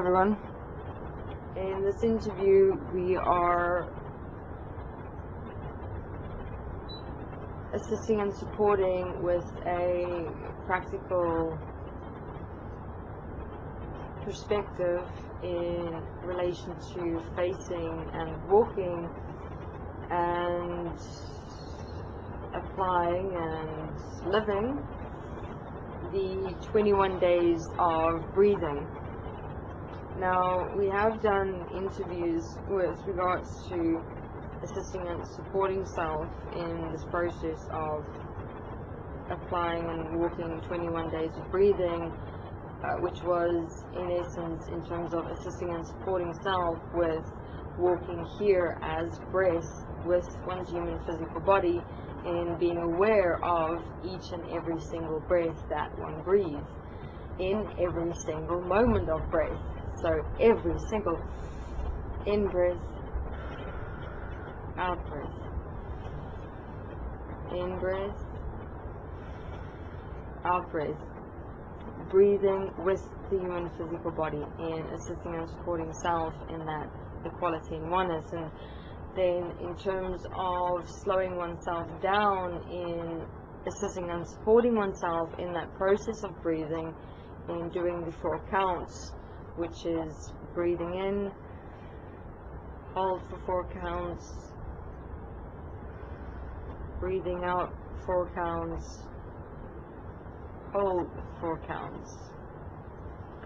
everyone. In this interview we are assisting and supporting with a practical perspective in relation to facing and walking and applying and living the 21 days of breathing. Now, we have done interviews with regards to assisting and supporting self in this process of applying and walking 21 days of breathing, which was in essence in terms of assisting and supporting self with walking here as breath with one's human physical body and being aware of each and every single breath that one breathes in every single moment of breath. So every single in breath, out breath, in breath, out breath, breathing with the human physical body and assisting and supporting self in that equality and oneness. And then in terms of slowing oneself down in assisting and supporting oneself in that process of breathing and doing the 4 counts, which is breathing in, hold for 4 counts, breathing out 4 counts, hold 4 counts,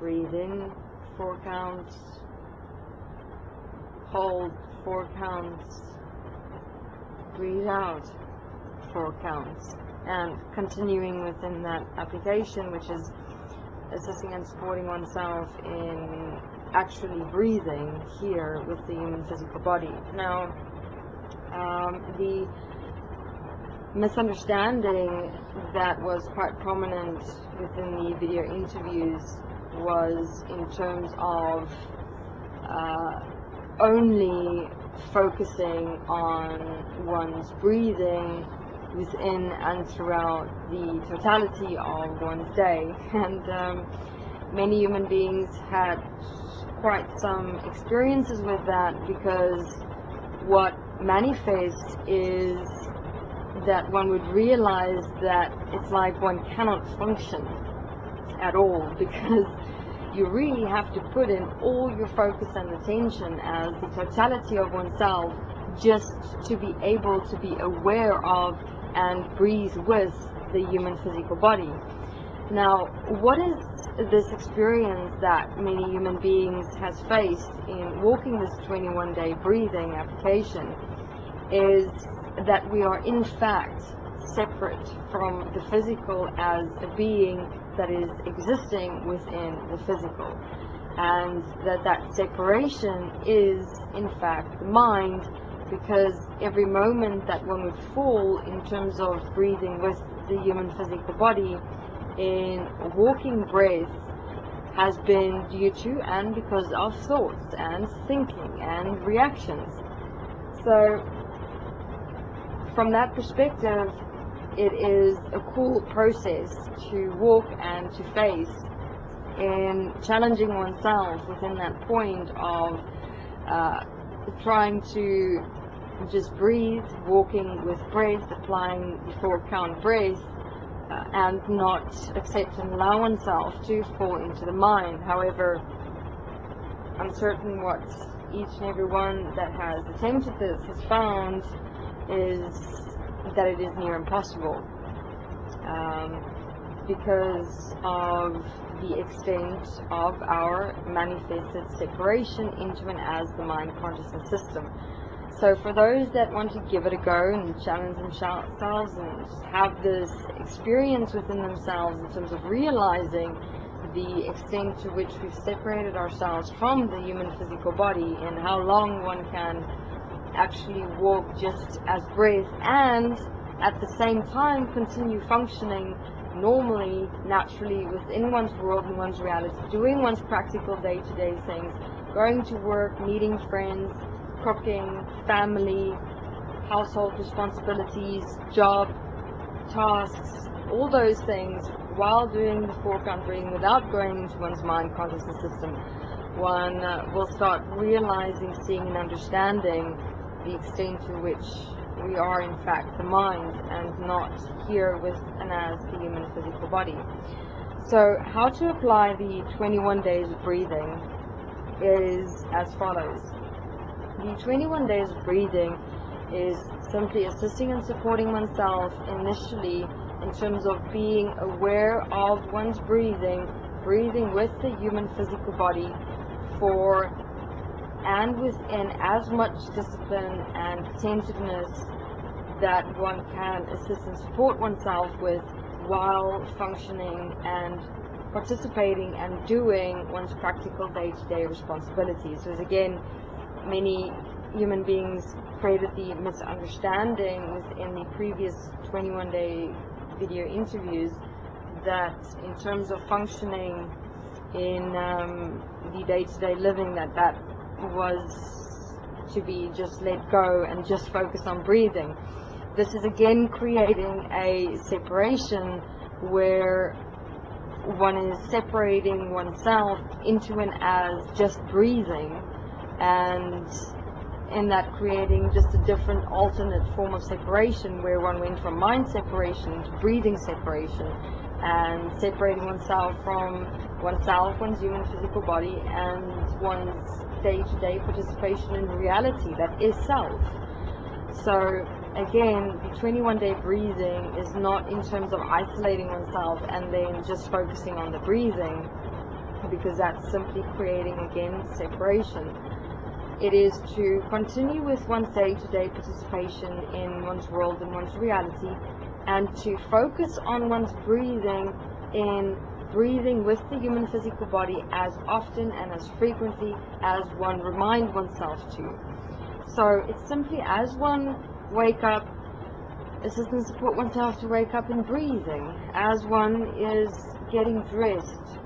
breathe in 4 counts, hold 4 counts, breathe out 4 counts, and continuing within that application, which is assisting and supporting oneself in actually breathing here with the human physical body. Now, the misunderstanding that was quite prominent within the video interviews was in terms of only focusing on one's breathing within and throughout the totality of one's day, and many human beings had quite some experiences with that, because what manifests is that one would realize that it's like one cannot function at all, because you really have to put in all your focus and attention as the totality of oneself just to be able to be aware of and breathe with the human physical body. Now, what is this experience that many human beings has faced in walking this 21-day breathing application is that we are in fact separate from the physical as a being that is existing within the physical, and that separation is in fact the mind, because every moment that one would fall in terms of breathing with the human physical body in walking breath has been due to and because of thoughts and thinking and reactions. So from that perspective, it is a cool process to walk and to face in challenging oneself within that point of trying to just breathe, walking with breath, applying the 4 count breath, and not accept and allow oneself to fall into the mind. However, I'm certain what each and every one that has attempted this has found is that it is near impossible, because of the extent of our manifested separation into and as the mind consciousness system. So for those that want to give it a go and challenge themselves and have this experience within themselves in terms of realizing the extent to which we've separated ourselves from the human physical body and how long one can actually walk just as breath and at the same time continue functioning normally, naturally within one's world and one's reality, doing one's practical day-to-day things, going to work, meeting friends, cooking, family, household responsibilities, job, tasks, all those things while doing the 4 count breathing without going into one's mind consciousness system, one will start realizing, seeing and understanding the extent to which we are in fact the mind and not here with and as the human physical body. So how to apply the 21 days of breathing is as follows. The 21 days of breathing is simply assisting and supporting oneself initially in terms of being aware of one's breathing with the human physical body for and within as much discipline and attentiveness that one can assist and support oneself with while functioning and participating and doing one's practical day-to-day responsibilities. So again, many human beings created the misunderstanding within the previous 21-day video interviews that in terms of functioning in the day-to-day living, that was to be just let go and just focus on breathing. This is again creating a separation where one is separating oneself into and as just breathing, and in that creating just a different alternate form of separation where one went from mind separation to breathing separation, and separating oneself from one's human physical body, and one's day-to-day participation in reality that is self. So again, the 21-day breathing is not in terms of isolating oneself and then just focusing on the breathing, because that's simply creating again separation. It is to continue with one's day-to-day participation in one's world and one's reality, and to focus on one's breathing in breathing with the human physical body as often and as frequently as one reminds oneself to. So it's simply as one wake up, assist and support oneself to wake up in breathing, as one is getting dressed,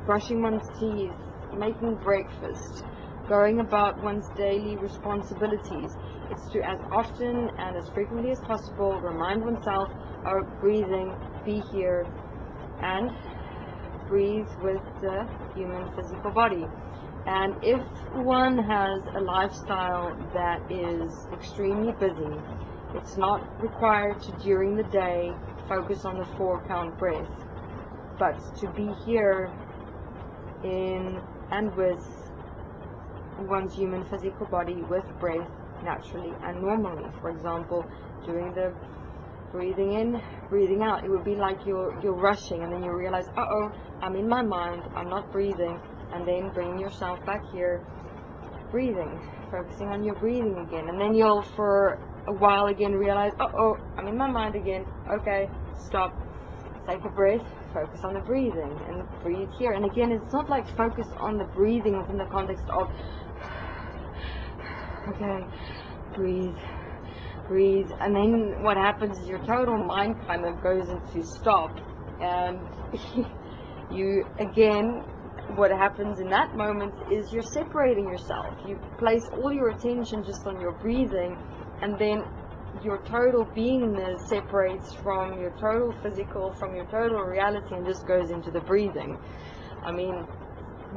brushing one's teeth, making breakfast, going about one's daily responsibilities. It's to as often and as frequently as possible remind oneself of breathing, be here, and breathe with the human physical body. And if one has a lifestyle that is extremely busy, it's not required to during the day focus on the 4-count breath, but to be here in and with one's human physical body with breath naturally and normally. For example, doing the breathing in, breathing out, it would be like you're rushing, and then you realize, uh-oh, I'm in my mind, I'm not breathing, and then bring yourself back here, breathing, focusing on your breathing again, and then you'll for a while again realize, uh-oh, I'm in my mind again, okay, stop, take a breath, focus on the breathing, and breathe here. And again, it's not like focus on the breathing within the context of, okay, breathe, and then what happens is your total mind kind of goes into stop, and you, again, what happens in that moment is you're separating yourself. You place all your attention just on your breathing, and then your total beingness separates from your total physical, from your total reality, and just goes into the breathing. I mean,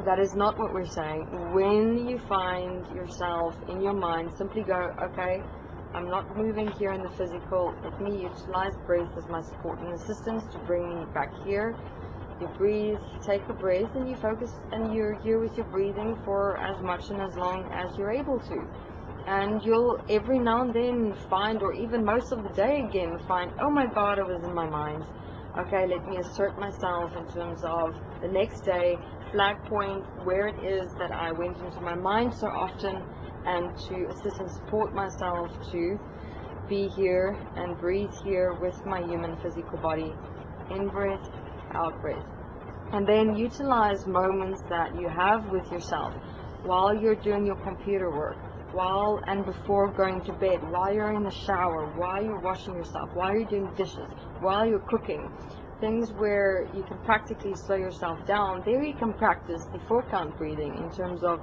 that is not what we're saying. When you find yourself in your mind, simply go, okay, I'm not moving here in the physical. Let me utilize breath as my support and assistance to bring me back here. You breathe, take a breath, and you focus, and you're here with your breathing for as much and as long as you're able to. And you'll every now and then find, or even most of the day again, find, oh my God, I was in my mind. Okay, let me assert myself in terms of the next day, flag point where it is that I went into my mind so often, and to assist and support myself to be here and breathe here with my human physical body. In breath, out breath. And then utilize moments that you have with yourself while you're doing your computer work, while and before going to bed, while you're in the shower, while you're washing yourself, while you're doing dishes, while you're cooking. Things where you can practically slow yourself down. There you can practice the 4-count breathing in terms of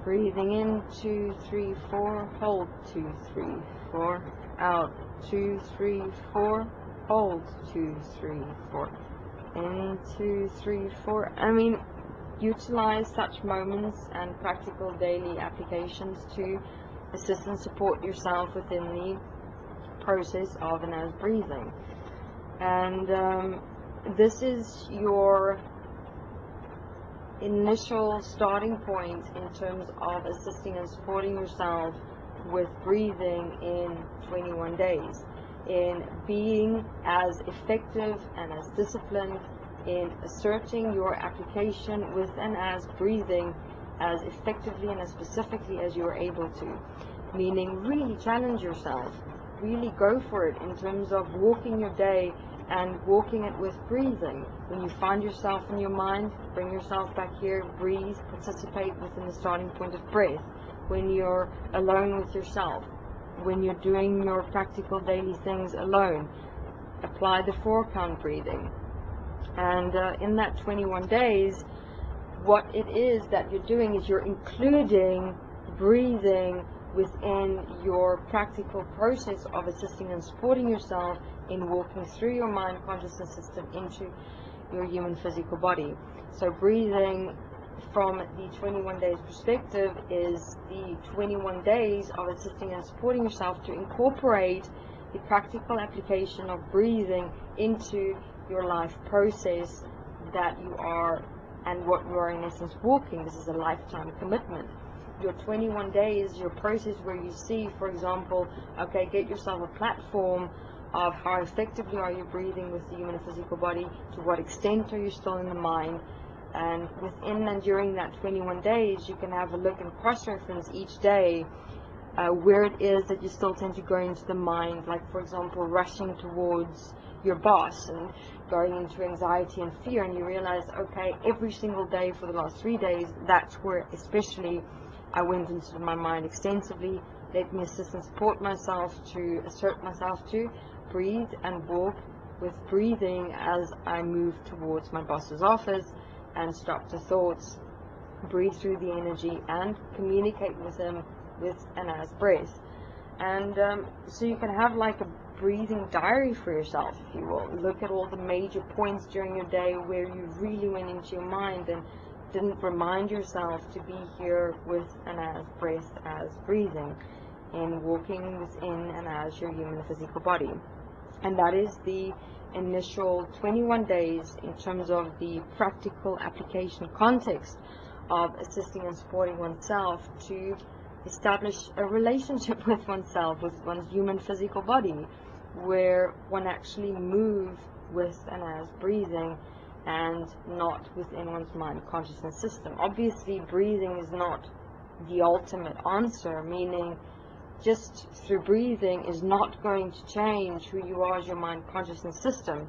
breathing in, 2, 3, 4, hold, 2, 3, 4, out, 2, 3, 4, hold, 2, 3, 4. in 2, 3, 4. I mean, utilize such moments and practical daily applications to assist and support yourself within the process of and as breathing. And this is your initial starting point in terms of assisting and supporting yourself with breathing in 21 days, in being as effective and as disciplined in asserting your application with and as breathing as effectively and as specifically as you are able to. Meaning, really challenge yourself, really go for it in terms of walking your day and walking it with breathing. When you find yourself in your mind, bring yourself back here, breathe, participate within the starting point of breath. When you're alone with yourself, when you're doing your practical daily things alone, apply the 4-count breathing. And in that 21 days, what it is that you're doing is you're including breathing within your practical process of assisting and supporting yourself in walking through your mind consciousness system into your human physical body. So breathing from the 21 days perspective is the 21 days of assisting and supporting yourself to incorporate the practical application of breathing into your life process that you are and what you are in essence walking. This is a lifetime commitment. Your 21 days, your process where you see, for example, okay, get yourself a platform of how effectively are you breathing with the human physical body, to what extent are you still in the mind, and within and during that 21 days you can have a look and cross-reference each day where it is that you still tend to go into the mind, like for example rushing towards your boss and going into anxiety and fear, and you realize, okay, every single day for the last 3 days, that's where especially I went into my mind extensively. Let me assist and support myself to assert myself to breathe and walk with breathing as I move towards my boss's office and stop the thoughts, breathe through the energy and communicate with him with and as breath. And so you can have like a breathing diary for yourself, if you will. Look at all the major points during your day where you really went into your mind and didn't remind yourself to be here with and as breath, as breathing, and walking within and as your human physical body. And that is the initial 21 days in terms of the practical application context of assisting and supporting oneself to establish a relationship with oneself, with one's human physical body, where one actually moves with and as breathing and not within one's mind consciousness system. Obviously, breathing is not the ultimate answer, meaning just through breathing is not going to change who you are as your mind consciousness system.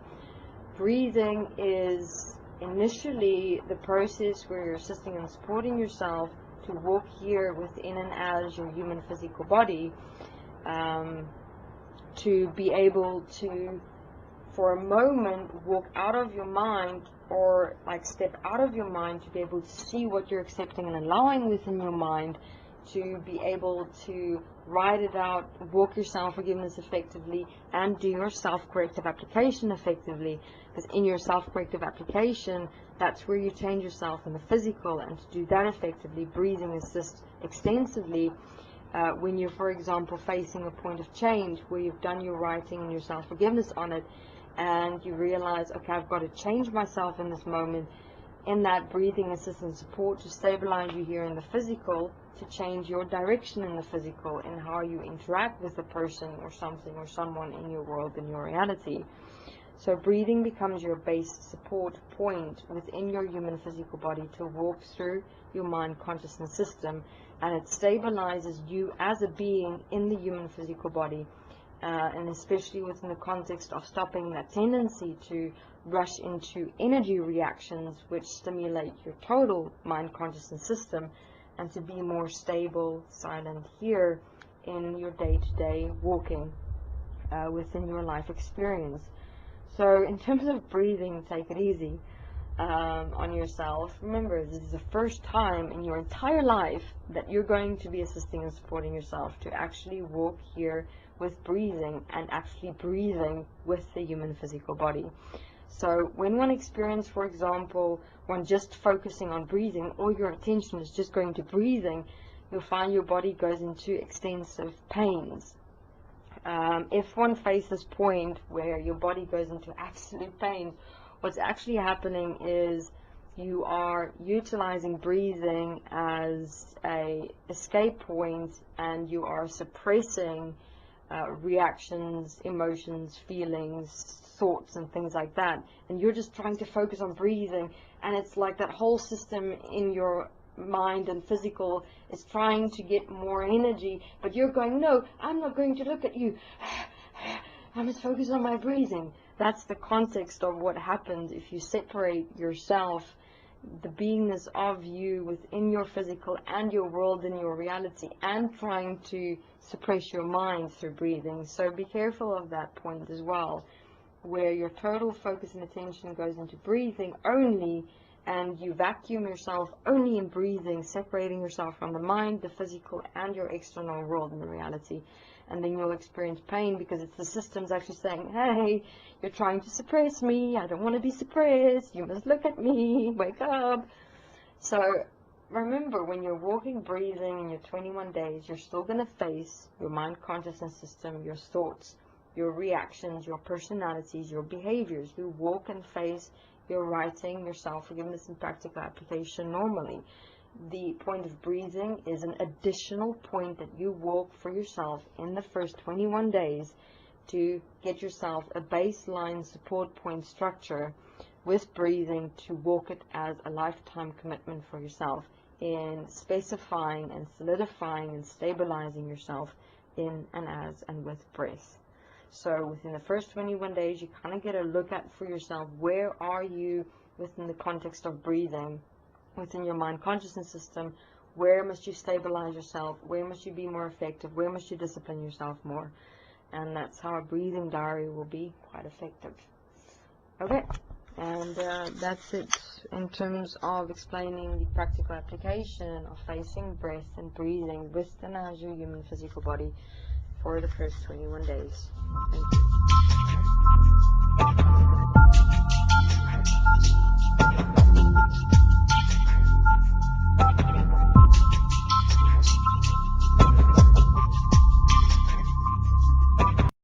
Breathing is initially the process where you're assisting and supporting yourself to walk here within and as your human physical body, to be able to, for a moment, walk out of your mind, or like step out of your mind to be able to see what you're accepting and allowing within your mind, to be able to write it out, walk your self-forgiveness effectively, and do your self-corrective application effectively. Because in your self-corrective application, that's where you change yourself in the physical, and to do that effectively, breathing assists extensively when you're, for example, facing a point of change where you've done your writing and your self-forgiveness on it, and you realize, okay, I've got to change myself in this moment. In that breathing assistance support to stabilize you here in the physical, to change your direction in the physical and how you interact with a person or something or someone in your world, in your reality. So breathing becomes your base support point within your human physical body to walk through your mind consciousness system, and it stabilizes you as a being in the human physical body, and especially within the context of stopping that tendency to rush into energy reactions which stimulate your total mind consciousness system, and to be more stable, silent here in your day-to-day walking within your life experience. So in terms of breathing, take it easy on yourself. Remember, this is the first time in your entire life that you're going to be assisting and supporting yourself to actually walk here with breathing and actually breathing with the human physical body. So when one experiences, for example, one just focusing on breathing, all your attention is just going to breathing, you'll find your body goes into extensive pains. If one faces this point where your body goes into absolute pain, what's actually happening is you are utilizing breathing as a escape point, and you are suppressing reactions, emotions, feelings, thoughts, and things like that. And you're just trying to focus on breathing, and it's like that whole system in your mind and physical is trying to get more energy, but you're going, no, I'm not going to look at you. I must focus on my breathing. That's the context of what happens if you separate yourself, the beingness of you within your physical and your world and your reality, and trying to suppress your mind through breathing. So be careful of that point as well, where your total focus and attention goes into breathing only, and you vacuum yourself only in breathing, separating yourself from the mind, the physical, and your external world and the reality. And then you'll experience pain, because it's the systems actually saying, hey, you're trying to suppress me, I don't want to be suppressed, you must look at me, wake up. So remember, when you're walking, breathing in your 21 days, you're still going to face your mind consciousness system, your thoughts, your reactions, your personalities, your behaviors. You walk and face your writing, your self-forgiveness and practical application normally. The point of breathing is an additional point that you walk for yourself in the first 21 days to get yourself a baseline support point structure with breathing, to walk it as a lifetime commitment for yourself in specifying and solidifying and stabilizing yourself in and as and with breath. So within the first 21 days, you kind of get a look at for yourself, where are you within the context of breathing, within your mind consciousness system, where must you stabilize yourself, where must you be more effective, where must you discipline yourself more. And that's how a breathing diary will be quite effective. Okay, and that's it in terms of explaining the practical application of facing breath and breathing with and as your human physical body for the first 21 days. Thank you.